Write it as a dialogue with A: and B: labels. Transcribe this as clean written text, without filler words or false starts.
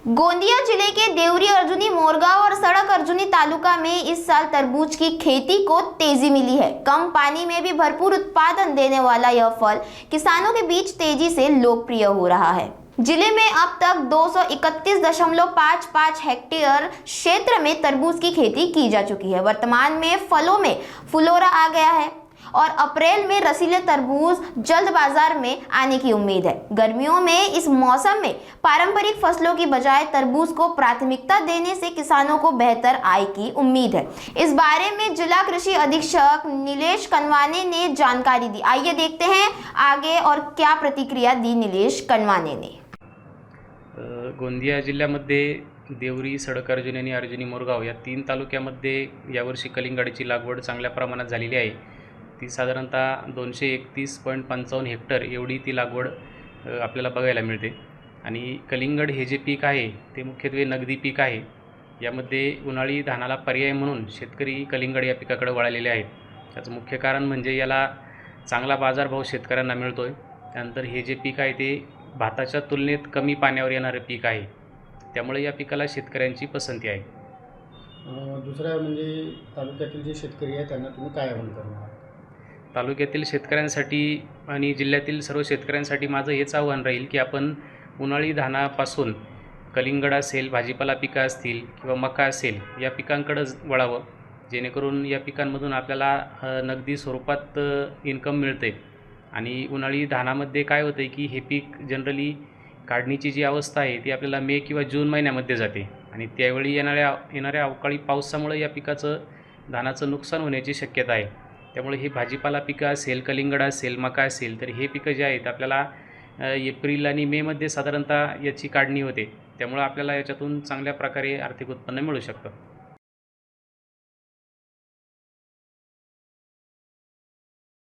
A: गोंदिया जिले के देवरी अर्जुनी मोरगांव और सड़क अर्जुनी तालुका में इस साल तरबूज की खेती को तेजी मिली है। कम पानी में भी भरपूर उत्पादन देने वाला यह फल किसानों के बीच तेजी से लोकप्रिय हो रहा है। जिले में अब तक 231.55 हेक्टेयर क्षेत्र में तरबूज की खेती की जा चुकी है। वर्तमान में फलों में फुलोरा आ गया है और अप्रैल में रसीले तरबूज जल्द बाजार में आने की उम्मीद है। गर्मियों में इस मौसम में पारंपरिक फसलों की बजाय तरबूज को प्राथमिकता देने से किसानों को बेहतर आय की उम्मीद है। इस बारे में जिला कृषि अधीक्षक नीलेश कनवाने ने जानकारी दी। आइए देखते हैं आगे और क्या प्रतिक्रिया दी नीलेश कनवाने ने।
B: गोंदिया जिल्ह्यामध्ये देवरी, सडक अर्जुनी आणि अर्जुनी मोरगाव या 3 तालुक्यामध्ये यावर्षी कलिंगडाची लागवड चांगल्या प्रमाणात झालेली आहे। ती साधारणतः 231.55 हेक्टर एवढी ती लागवड आपल्याला बघायला मिळते। आणि कलिंगड हे जे पीक आहे ते मुख्यत्वे नगदी पीक आहे। यामध्ये उन्हाळी धानाला पर्याय म्हणून शेतकरी कलिंगड या पिकाकडे वळालेले आहेत। त्याचं मुख्य कारण म्हणजे याला चांगला बाजारभाव शेतकऱ्यांना मिळतो आहे। त्यानंतर हे जे पीक आहे ते भाताच्या तुलनेत कमी पाण्यावर येणारे पीक आहे, त्यामुळे या पिकाला शेतकऱ्यांची पसंती आहे।
C: दुसरा म्हणजे तालुक्यातील जे शेतकरी आहेत त्यांना तुम्ही काय आवाहन करणार?
B: तालुक्यातील शेतकऱ्यांसाठी आणि जिल्ह्यातील सर्व शेतकऱ्यांसाठी माझं हेच आव्हान राहील की आपण उन्हाळी धानापासून कलिंगड असेल, भाजीपाला पिकं असतील किंवा मका असेल या पिकांकडे वळावं, जेणेकरून या पिकांमधून आपल्याला नगदी स्वरूपात इन्कम मिळते। आणि उन्हाळी धानामध्ये काय होतं की हे पीक जनरली काढणीची जी अवस्था आहे ती आपल्याला मे किंवा जून महिन्यामध्ये जाते आणि त्यावेळी येणाऱ्या अवकाळी पावसामुळे या पिकाचं धानाचं नुकसान होण्याची शक्यता आहे। त्यामुळे हे भाजीपाला पिकं असेल, कलिंगड असेल, मका असेल तर हे पिकं जे आहेत आपल्याला एप्रिल आणि मेमध्ये साधारणतः याची काढणी होते, त्यामुळे आपल्याला याच्यातून चांगल्या प्रकारे आर्थिक उत्पन्न मिळू शकतं।